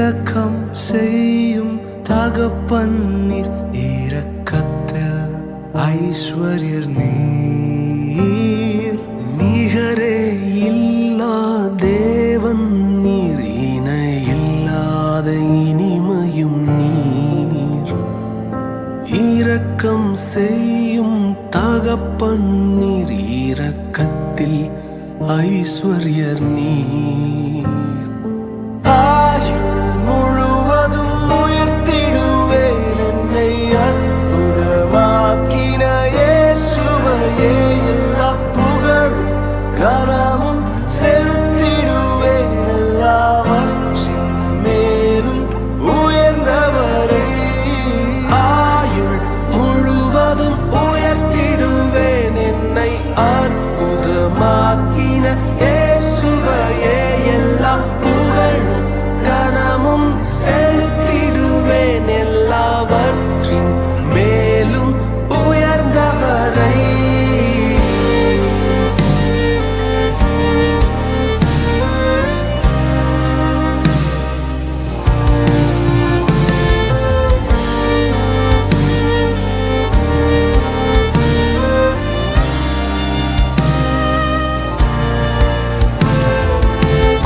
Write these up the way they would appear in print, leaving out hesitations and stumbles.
இரக்கம் செய்யும் தகப்பன் நீர், இரக்கத்தில் ஐஸ்வர்யர் நீர். நிகரே இல்லா தேவன் நீர், இணை இல்லாத இனிமையும் நீர். இரக்கம் செய்யும் தகப்பன் நீர், இரக்கத்தில் ஐஸ்வர்யர் நீர். ஆயுள் முழுவதும் உயர்த்திடுவேன் என்னை அற்புதமாக்கின இயேசுவையே. எல்லா புகழும் கனமும் செலுத்திடுவேன், எல்லாவற்றின் மேலும் உயர்ந்தவரை. ஆயுள் முழுவதும் உயர்த்திடுவேன் என்னை அற்புதமாக்கின இயேசுவையே. எல்லா புகழும் கனமும் செலுத்திடுவேன், எல்லாவற்றின் மேலும் உயர்ந்தவரை.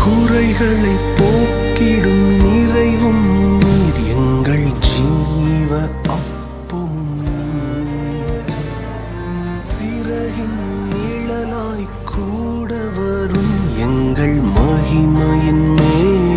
குறைகளை போக்கிடும் நிறைவும் நீர், எங்கள் ஜீவ அப்பமும் நீர். சிறகின் நிழலாய் கூட வரும் எங்கள் மகிமையின் மேல்